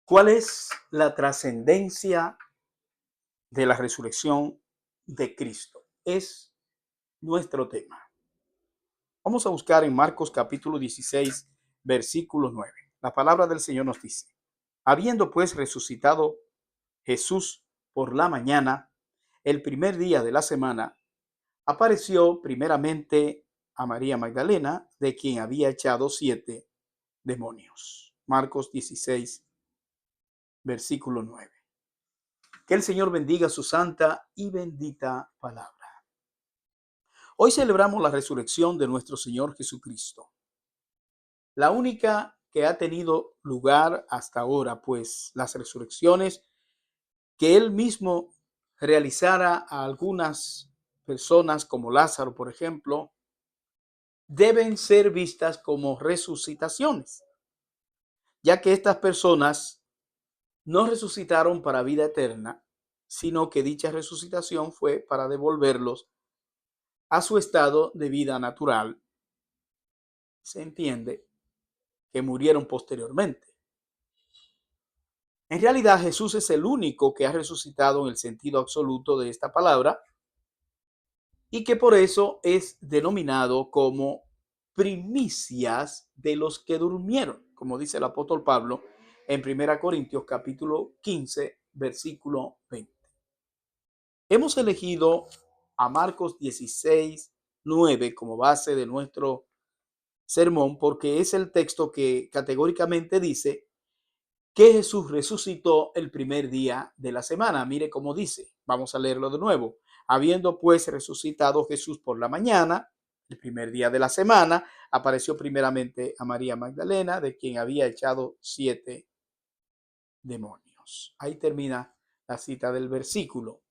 ¿Cuál es la trascendencia de la resurrección de Cristo? Es nuestro tema. Vamos a buscar en Marcos capítulo 16, versículo 9. La palabra del Señor nos dice: habiendo pues resucitado Jesús por la mañana, el primer día de la semana, apareció primeramente a María Magdalena, de quien había echado 7 demonios. Marcos 16, versículo 9. Que el Señor bendiga su santa y bendita palabra. Hoy celebramos la resurrección de nuestro Señor Jesucristo, la única que ha tenido lugar hasta ahora, pues las resurrecciones que Él mismo realizara a algunas personas, como Lázaro, por ejemplo, deben ser vistas como resucitaciones, ya que estas personas no resucitaron para vida eterna, sino que dicha resucitación fue para devolverlos a su estado de vida natural. Se entiende que murieron posteriormente. En realidad, Jesús es el único que ha resucitado en el sentido absoluto de esta palabra y que por eso es denominado como primicias de los que durmieron, como dice el apóstol Pablo en 1 Corintios capítulo 15, versículo 20. Hemos elegido a Marcos 16, 9 como base de nuestro sermón porque es el texto que categóricamente dice que Jesús resucitó el primer día de la semana. Mire cómo dice, vamos a leerlo de nuevo. Habiendo pues resucitado Jesús por la mañana, el primer día de la semana, apareció primeramente a María Magdalena, de quien había echado 7 demonios. Ahí termina la cita del versículo.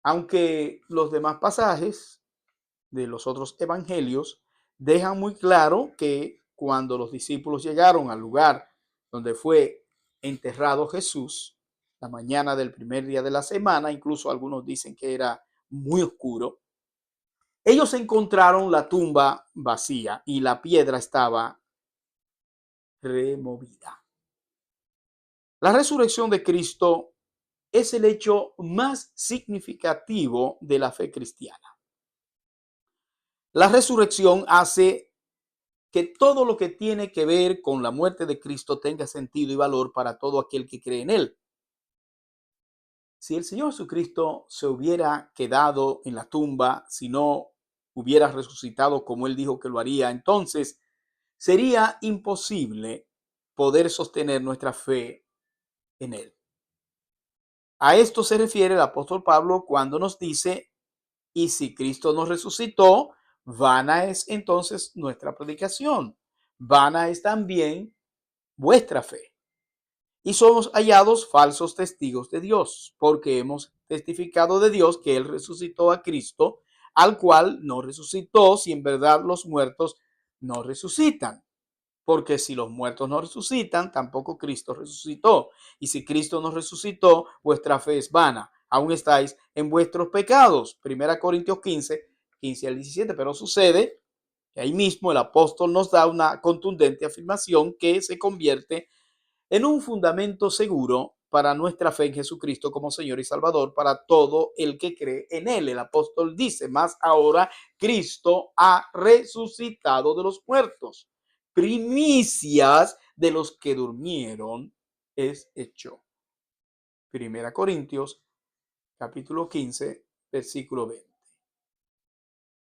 Aunque los demás pasajes de los otros evangelios dejan muy claro que cuando los discípulos llegaron al lugar donde fue enterrado Jesús, la mañana del primer día de la semana, incluso algunos dicen que era muy oscuro, ellos encontraron la tumba vacía y la piedra estaba removida. La resurrección de Cristo es el hecho más significativo de la fe cristiana. La resurrección hace que todo lo que tiene que ver con la muerte de Cristo tenga sentido y valor para todo aquel que cree en Él. Si el Señor Jesucristo se hubiera quedado en la tumba, si no hubiera resucitado como Él dijo que lo haría, entonces sería imposible poder sostener nuestra fe en Él. A esto se refiere el apóstol Pablo cuando nos dice: y si Cristo nos resucitó, vana es entonces nuestra predicación, vana es también vuestra fe. Y somos hallados falsos testigos de Dios, porque hemos testificado de Dios que Él resucitó a Cristo, al cual no resucitó, si en verdad los muertos no resucitan. Porque si los muertos no resucitan, tampoco Cristo resucitó. Y si Cristo no resucitó, vuestra fe es vana. Aún estáis en vuestros pecados. 1 Corintios 15, 15 al 17. Pero sucede que ahí mismo el apóstol nos da una contundente afirmación que se convierte en un fundamento seguro para nuestra fe en Jesucristo como Señor y Salvador para todo el que cree en Él. El apóstol dice: más ahora Cristo ha resucitado de los muertos, primicias de los que durmieron es hecho. 1 Corintios capítulo 15, versículo 20.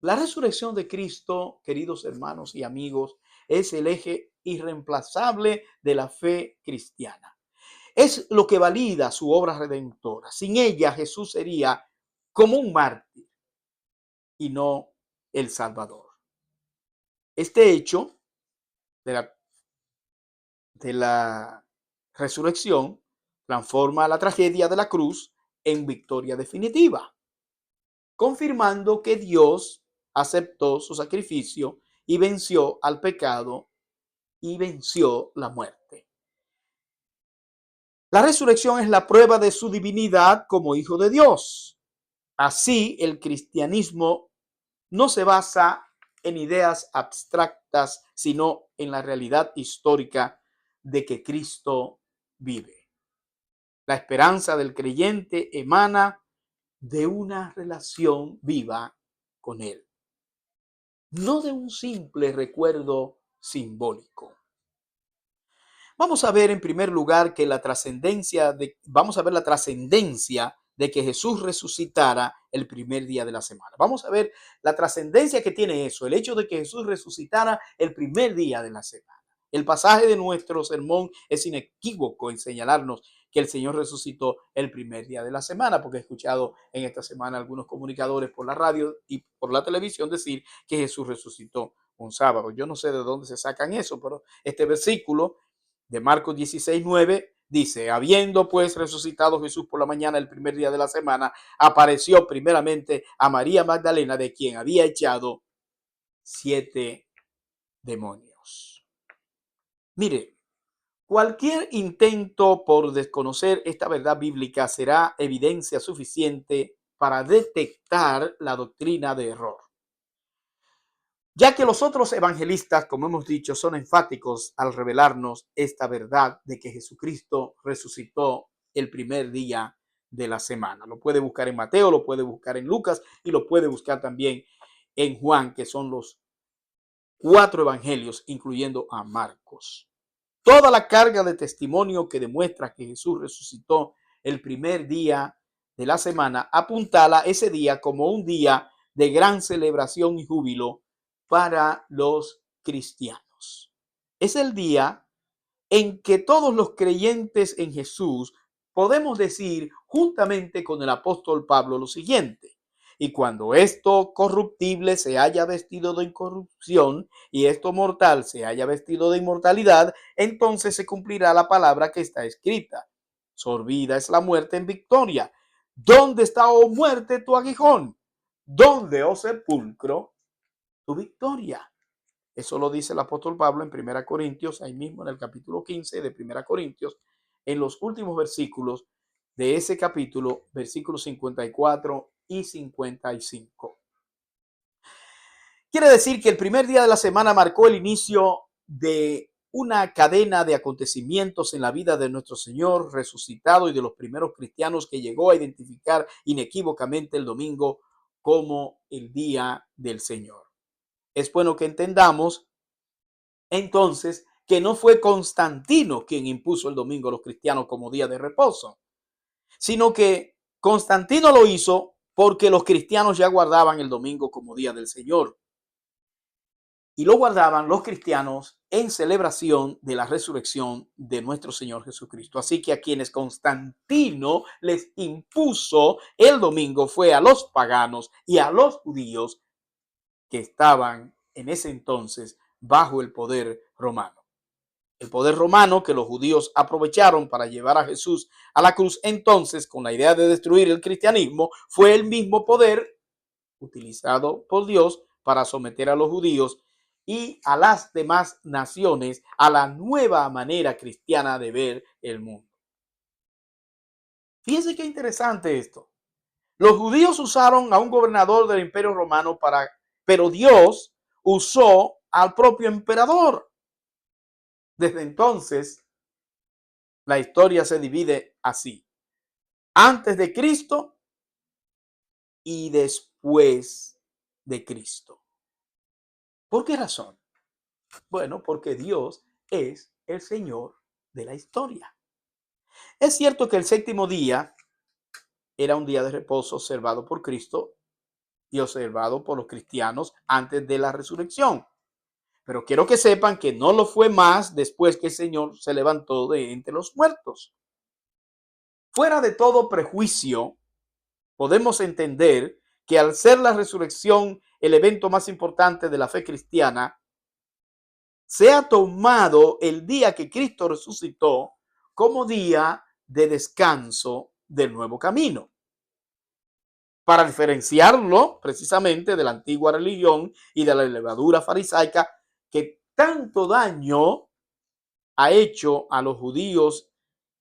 La resurrección de Cristo, queridos hermanos y amigos, es el eje irreemplazable de la fe cristiana. Es lo que valida su obra redentora. Sin ella, Jesús sería como un mártir y no el Salvador. Este hecho de la resurrección transforma la tragedia de la cruz en victoria definitiva, confirmando que Dios aceptó su sacrificio y venció al pecado y venció la muerte. La resurrección es la prueba de su divinidad como hijo de Dios. Así, el cristianismo no se basa en ideas abstractas, sino en la realidad histórica de que Cristo vive. La esperanza del creyente emana de una relación viva con Él, no de un simple recuerdo simbólico. Vamos a ver en primer lugar que vamos a ver la trascendencia de que Jesús resucitara el primer día de la semana. Vamos a ver la trascendencia que tiene eso, el hecho de que Jesús resucitara el primer día de la semana. El pasaje de nuestro sermón es inequívoco en señalarnos que el Señor resucitó el primer día de la semana, porque he escuchado en esta semana algunos comunicadores por la radio y por la televisión decir que Jesús resucitó un sábado. Yo no sé de dónde se sacan eso, pero este versículo de Marcos 16:9 dice: habiendo pues resucitado Jesús por la mañana el primer día de la semana, apareció primeramente a María Magdalena, de quien había echado 7 demonios. Mire, cualquier intento por desconocer esta verdad bíblica será evidencia suficiente para detectar la doctrina de error, ya que los otros evangelistas, como hemos dicho, son enfáticos al revelarnos esta verdad de que Jesucristo resucitó el primer día de la semana. Lo puede buscar en Mateo, lo puede buscar en Lucas y lo puede buscar también en Juan, que son los 4 evangelios, incluyendo a Marcos. Toda la carga de testimonio que demuestra que Jesús resucitó el primer día de la semana apuntala ese día como un día de gran celebración y júbilo para los cristianos. Es el día en que todos los creyentes en Jesús podemos decir juntamente con el apóstol Pablo lo siguiente: y cuando esto corruptible se haya vestido de incorrupción y esto mortal se haya vestido de inmortalidad, entonces se cumplirá la palabra que está escrita: sorbida es la muerte en victoria. ¿Dónde está, oh muerte, tu aguijón? ¿Dónde, oh sepulcro, tu victoria? Eso lo dice el apóstol Pablo en 1 Corintios, ahí mismo en el capítulo 15 de 1 Corintios, en los últimos versículos de ese capítulo, versículos 54 y 55. Quiere decir que el primer día de la semana marcó el inicio de una cadena de acontecimientos en la vida de nuestro Señor resucitado y de los primeros cristianos, que llegó a identificar inequívocamente el domingo como el día del Señor. Es bueno que entendamos entonces que no fue Constantino quien impuso el domingo a los cristianos como día de reposo, sino que Constantino lo hizo porque los cristianos ya guardaban el domingo como día del Señor. Y lo guardaban los cristianos en celebración de la resurrección de nuestro Señor Jesucristo. Así que a quienes Constantino les impuso el domingo fue a los paganos y a los judíos que estaban en ese entonces bajo el poder romano. El poder romano que los judíos aprovecharon para llevar a Jesús a la cruz, entonces, con la idea de destruir el cristianismo, fue el mismo poder utilizado por Dios para someter a los judíos y a las demás naciones a la nueva manera cristiana de ver el mundo. Fíjense qué interesante esto. Los judíos usaron a un gobernador del Imperio Romano pero Dios usó al propio emperador. Desde entonces, la historia se divide así: antes de Cristo y después de Cristo. ¿Por qué razón? Bueno, porque Dios es el Señor de la historia. Es cierto que el séptimo día era un día de reposo observado por Cristo y observado por los cristianos antes de la resurrección. Pero quiero que sepan que no lo fue más después que el Señor se levantó de entre los muertos. Fuera de todo prejuicio, podemos entender que al ser la resurrección el evento más importante de la fe cristiana, se ha tomado el día que Cristo resucitó como día de descanso del nuevo camino, para diferenciarlo precisamente de la antigua religión y de la levadura farisaica que tanto daño ha hecho a los judíos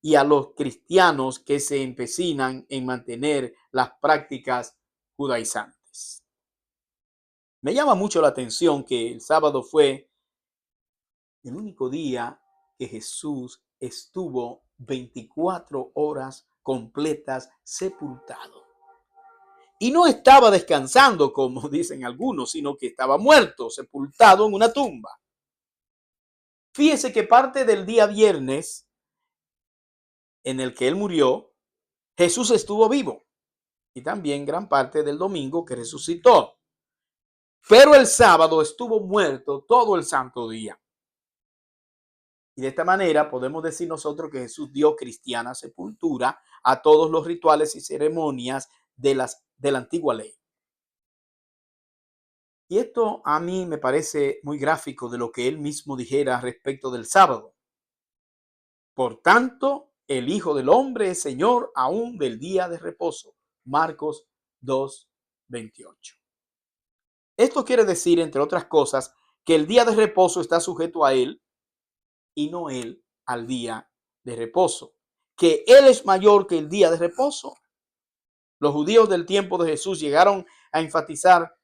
y a los cristianos que se empecinan en mantener las prácticas judaizantes. Me llama mucho la atención que el sábado fue el único día que Jesús estuvo 24 horas completas sepultado. Y no estaba descansando, como dicen algunos, sino que estaba muerto, sepultado en una tumba. Fíjese que parte del día viernes en el que él murió, Jesús estuvo vivo. Y también gran parte del domingo que resucitó. Pero el sábado estuvo muerto todo el santo día. Y de esta manera podemos decir nosotros que Jesús dio cristiana sepultura a todos los rituales y ceremonias de la antigua ley. Y esto a mí me parece muy gráfico de lo que él mismo dijera respecto del sábado. Por tanto, el Hijo del Hombre es Señor aún del día de reposo. Marcos 2:28. Esto quiere decir, entre otras cosas, que el día de reposo está sujeto a él y no él al día de reposo. Que él es mayor que el día de reposo. Los judíos del tiempo de Jesús llegaron a enfatizar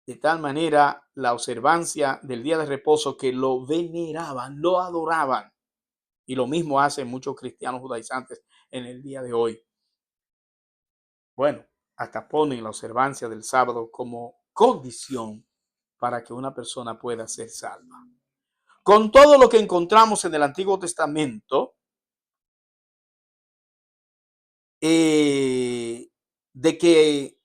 de tal manera la observancia del día de reposo que lo veneraban, lo adoraban. Y lo mismo hacen muchos cristianos judaizantes en el día de hoy. Bueno, hasta ponen la observancia del sábado como condición para que una persona pueda ser salva. Con todo lo que encontramos en el Antiguo Testamento, de que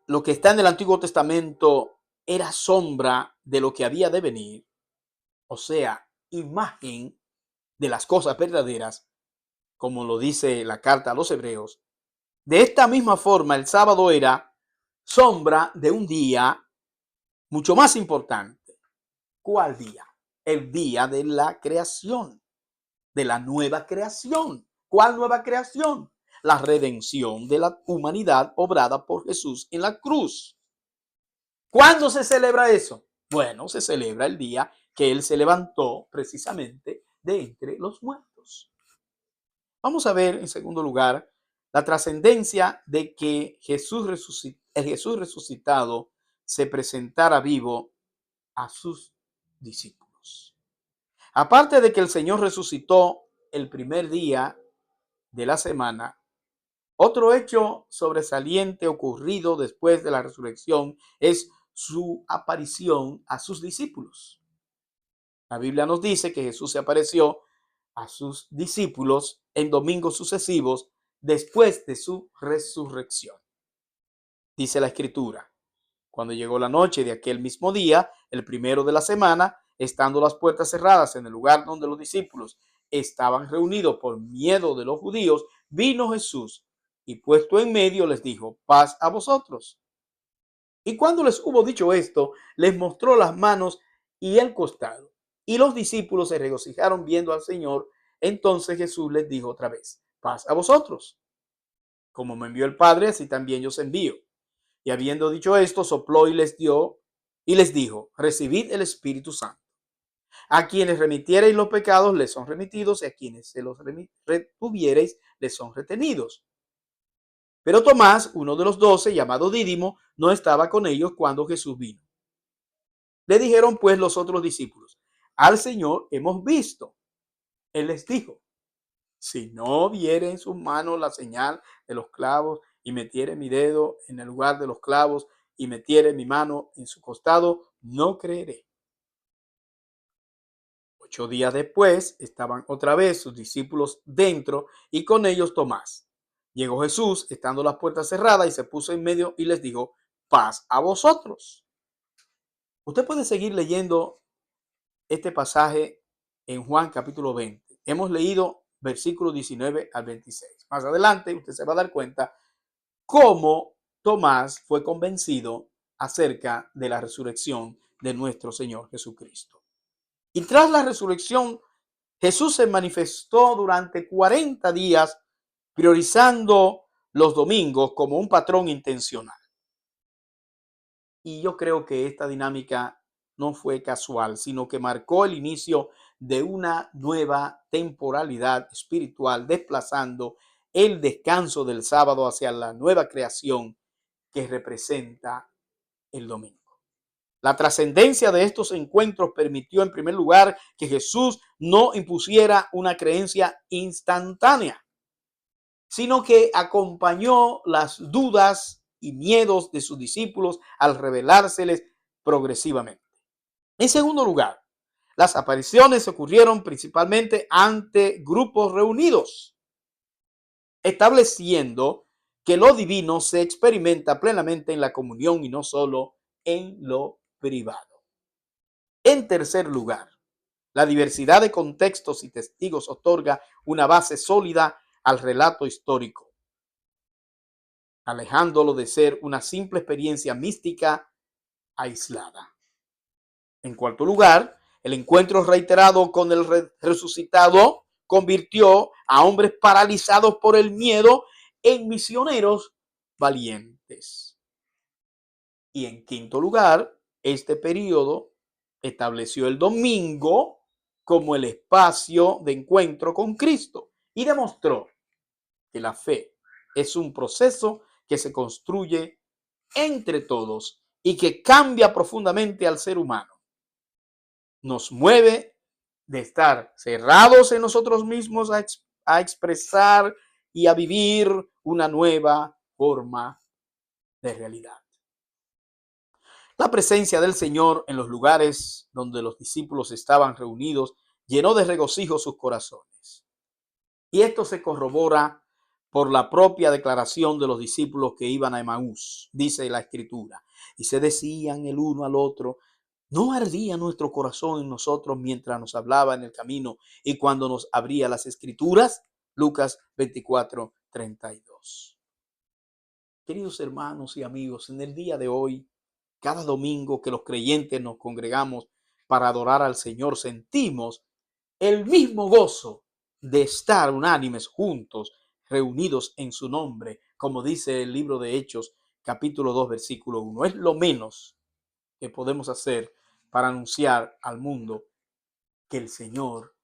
lo que está en el Antiguo Testamento era sombra de lo que había de venir, o sea, imagen de las cosas verdaderas, como lo dice la carta a los Hebreos. De esta misma forma, el sábado era sombra de un día mucho más importante. ¿Cuál día? El día de la creación, de la nueva creación. ¿Cuál nueva creación? La redención de la humanidad obrada por Jesús en la cruz. ¿Cuándo se celebra eso? Bueno, se celebra el día que Él se levantó precisamente de entre los muertos. Vamos a ver, en segundo lugar, la trascendencia de que el Jesús resucitado se presentara vivo a sus discípulos. Aparte de que el Señor resucitó el primer día de la semana, otro hecho sobresaliente ocurrido después de la resurrección es su aparición a sus discípulos. La Biblia nos dice que Jesús se apareció a sus discípulos en domingos sucesivos después de su resurrección. Dice la Escritura: cuando llegó la noche de aquel mismo día, el primero de la semana, estando las puertas cerradas en el lugar donde los discípulos estaban reunidos por miedo de los judíos, vino Jesús y puesto en medio les dijo: paz a vosotros. Y cuando les hubo dicho esto, les mostró las manos y el costado. Y los discípulos se regocijaron viendo al Señor. Entonces Jesús les dijo otra vez: paz a vosotros. Como me envió el Padre, así también yo os envío. Y habiendo dicho esto, sopló y les dijo: recibid el Espíritu Santo. A quienes remitiereis los pecados les son remitidos, y a quienes se los retuviereis les son retenidos. Pero Tomás, uno de los 12, llamado Dídimo, no estaba con ellos cuando Jesús vino. Le dijeron pues los otros discípulos: al Señor hemos visto. Él les dijo: si no viere en sus manos la señal de los clavos, y metiere mi dedo en el lugar de los clavos, y metiere mi mano en su costado, no creeré. 8 días después estaban otra vez sus discípulos dentro, y con ellos Tomás. Llegó Jesús, estando las puertas cerradas, y se puso en medio y les dijo: paz a vosotros. Usted puede seguir leyendo este pasaje en Juan capítulo 20. Hemos leído versículos 19 al 26. Más adelante usted se va a dar cuenta cómo Tomás fue convencido acerca de la resurrección de nuestro Señor Jesucristo. Y tras la resurrección, Jesús se manifestó durante 40 días, priorizando los domingos como un patrón intencional. Y yo creo que esta dinámica no fue casual, sino que marcó el inicio de una nueva temporalidad espiritual, desplazando el descanso del sábado hacia la nueva creación que representa el domingo. La trascendencia de estos encuentros permitió, en primer lugar, que Jesús no impusiera una creencia instantánea, sino que acompañó las dudas y miedos de sus discípulos al revelárseles progresivamente. En segundo lugar, las apariciones ocurrieron principalmente ante grupos reunidos, estableciendo que lo divino se experimenta plenamente en la comunión y no solo en lo privado. En tercer lugar, la diversidad de contextos y testigos otorga una base sólida al relato histórico, alejándolo de ser una simple experiencia mística aislada. En cuarto lugar, el encuentro reiterado con el resucitado convirtió a hombres paralizados por el miedo en misioneros valientes. Y en quinto lugar, este periodo estableció el domingo como el espacio de encuentro con Cristo y demostró que la fe es un proceso que se construye entre todos y que cambia profundamente al ser humano. Nos mueve de estar cerrados en nosotros mismos a expresar y a vivir una nueva forma de realidad. La presencia del Señor en los lugares donde los discípulos estaban reunidos llenó de regocijo sus corazones. Y esto se corrobora por la propia declaración de los discípulos que iban a Emaús, dice la Escritura. Y se decían el uno al otro: ¿no ardía nuestro corazón en nosotros mientras nos hablaba en el camino y cuando nos abría las Escrituras? Lucas 24:32. Queridos hermanos y amigos, en el día de hoy, cada domingo que los creyentes nos congregamos para adorar al Señor, sentimos el mismo gozo de estar unánimes juntos, reunidos en su nombre, como dice el libro de Hechos, capítulo 2, versículo 1. Es lo menos que podemos hacer para anunciar al mundo que el Señor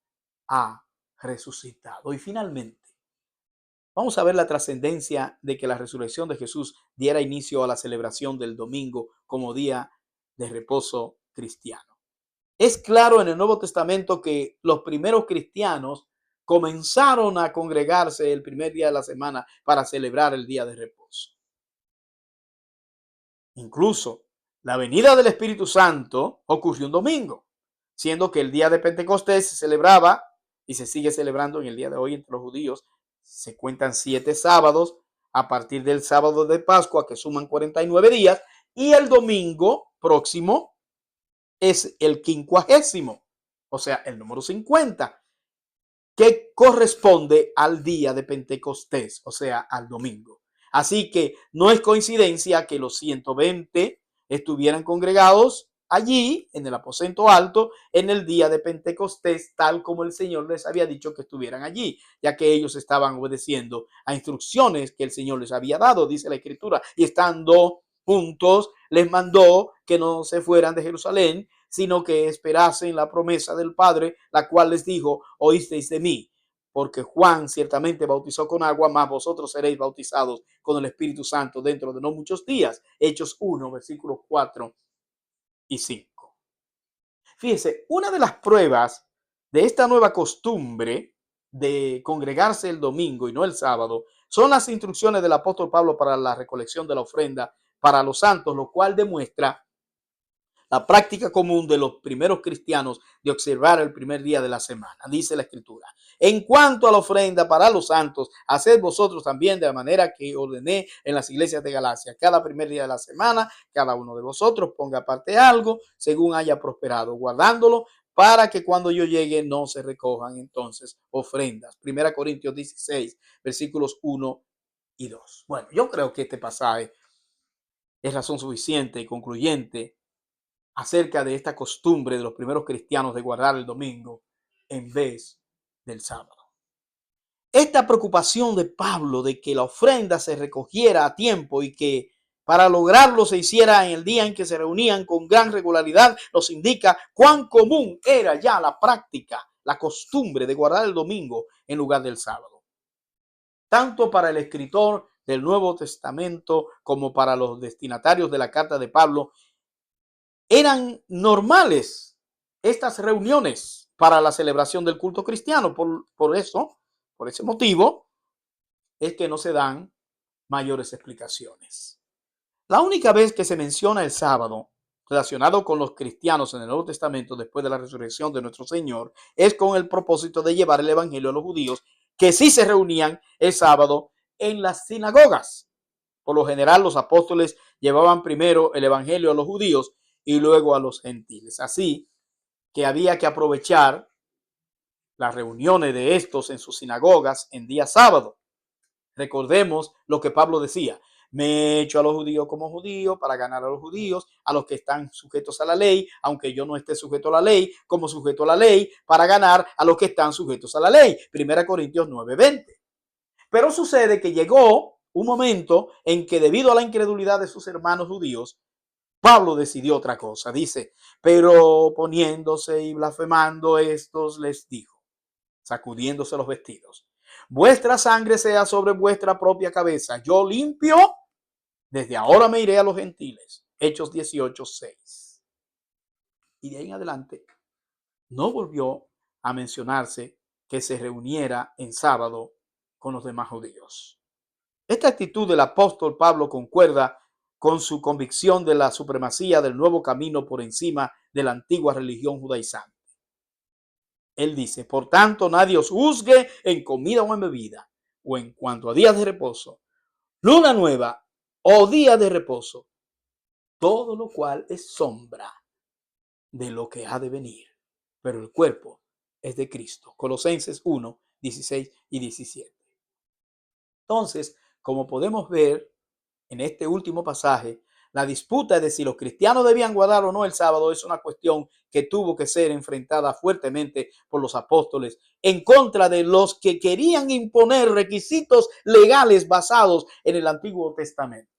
ha resucitado. Y finalmente, vamos a ver la trascendencia de que la resurrección de Jesús diera inicio a la celebración del domingo como día de reposo cristiano. Es claro en el Nuevo Testamento que los primeros cristianos comenzaron a congregarse el primer día de la semana para celebrar el día de reposo. Incluso la venida del Espíritu Santo ocurrió un domingo, siendo que el día de Pentecostés se celebraba y se sigue celebrando en el día de hoy entre los judíos. Se cuentan 7 sábados a partir del sábado de Pascua, que suman 49 días, y el domingo próximo es el 50º, o sea, el número 50, que corresponde al día de Pentecostés, o sea, al domingo. Así que no es coincidencia que los 120 estuvieran congregados allí en el aposento alto en el día de Pentecostés, tal como el Señor les había dicho que estuvieran allí, ya que ellos estaban obedeciendo a instrucciones que el Señor les había dado, dice la Escritura, y estando juntos les mandó que no se fueran de Jerusalén, sino que esperasen la promesa del Padre, la cual les dijo: oísteis de mí, porque Juan ciertamente bautizó con agua, mas vosotros seréis bautizados con el Espíritu Santo dentro de no muchos días. Hechos 1, versículos 4 y 5. Fíjese, una de las pruebas de esta nueva costumbre de congregarse el domingo y no el sábado son las instrucciones del apóstol Pablo para la recolección de la ofrenda para los santos, lo cual demuestra la práctica común de los primeros cristianos de observar el primer día de la semana. Dice la Escritura: en cuanto a la ofrenda para los santos, haced vosotros también de la manera que ordené en las iglesias de Galacia. Cada primer día de la semana, cada uno de vosotros ponga aparte algo según haya prosperado, guardándolo para que cuando yo llegue no se recojan entonces ofrendas. Primera Corintios 16, versículos 1 y 2. Bueno, yo creo que este pasaje es razón suficiente y concluyente acerca de esta costumbre de los primeros cristianos de guardar el domingo en vez del sábado. Esta preocupación de Pablo de que la ofrenda se recogiera a tiempo y que para lograrlo se hiciera en el día en que se reunían con gran regularidad, nos indica cuán común era ya la práctica, la costumbre de guardar el domingo en lugar del sábado. Tanto para el escritor del Nuevo Testamento como para los destinatarios de la carta de Pablo, eran normales estas reuniones para la celebración del culto cristiano. Por ese motivo, es que no se dan mayores explicaciones. La única vez que se menciona el sábado relacionado con los cristianos en el Nuevo Testamento después de la resurrección de nuestro Señor es con el propósito de llevar el evangelio a los judíos que sí se reunían el sábado en las sinagogas. Por lo general, los apóstoles llevaban primero el evangelio a los judíos y luego a los gentiles. Así que había que aprovechar las reuniones de estos en sus sinagogas en día sábado. Recordemos lo que Pablo decía: me he hecho a los judíos como judíos para ganar a los judíos, a los que están sujetos a la ley, aunque yo no esté sujeto a la ley, como sujeto a la ley, para ganar a los que están sujetos a la ley. 1 Corintios 9:20. Pero sucede que llegó un momento en que, debido a la incredulidad de sus hermanos judíos, Pablo decidió otra cosa. Dice: pero poniéndose y blasfemando estos, les dijo, sacudiéndose los vestidos: vuestra sangre sea sobre vuestra propia cabeza. Yo limpio, desde ahora me iré a los gentiles. Hechos 18:6. Y de ahí en adelante no volvió a mencionarse que se reuniera en sábado con los demás judíos. Esta actitud del apóstol Pablo concuerda con su convicción de la supremacía del nuevo camino por encima de la antigua religión judaizante. Él dice: por tanto, nadie os juzgue en comida o en bebida, o en cuanto a días de reposo, luna nueva o día de reposo, todo lo cual es sombra de lo que ha de venir, pero el cuerpo es de Cristo. Colosenses 1:16 y 17. Entonces, como podemos ver en este último pasaje, la disputa de si los cristianos debían guardar o no el sábado es una cuestión que tuvo que ser enfrentada fuertemente por los apóstoles en contra de los que querían imponer requisitos legales basados en el Antiguo Testamento.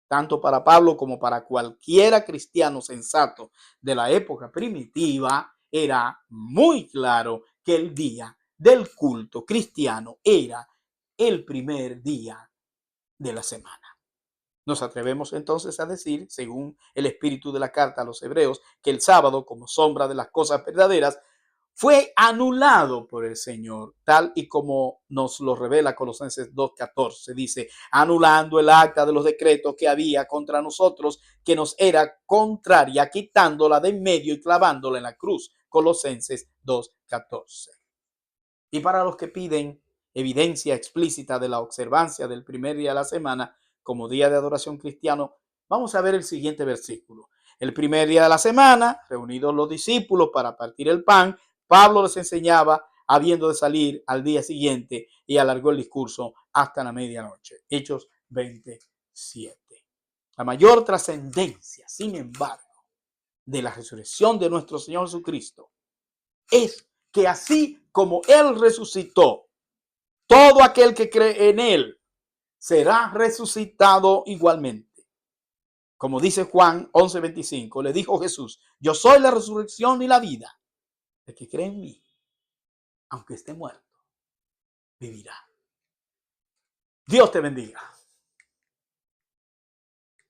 Tanto para Pablo como para cualquiera cristiano sensato de la época primitiva, era muy claro que el día del culto cristiano era el primer día de la semana. Nos atrevemos entonces a decir, según el espíritu de la carta a los hebreos, que el sábado, como sombra de las cosas verdaderas, fue anulado por el Señor, tal y como nos lo revela Colosenses 2:14. Dice: anulando el acta de los decretos que había contra nosotros, que nos era contraria, quitándola de en medio y clavándola en la cruz. Colosenses 2:14. Y para los que piden evidencia explícita de la observancia del primer día de la semana como día de adoración cristiano, vamos a ver el siguiente versículo. El primer día de la semana, reunidos los discípulos para partir el pan, Pablo les enseñaba habiendo de salir al día siguiente, y alargó el discurso hasta la medianoche. Hechos 27. La mayor trascendencia, sin embargo, de la resurrección de nuestro Señor Jesucristo es que así como Él resucitó, todo aquel que cree en Él será resucitado igualmente. Como dice Juan 11:25, le dijo Jesús: yo soy la resurrección y la vida. El que cree en mí, aunque esté muerto, vivirá. Dios te bendiga.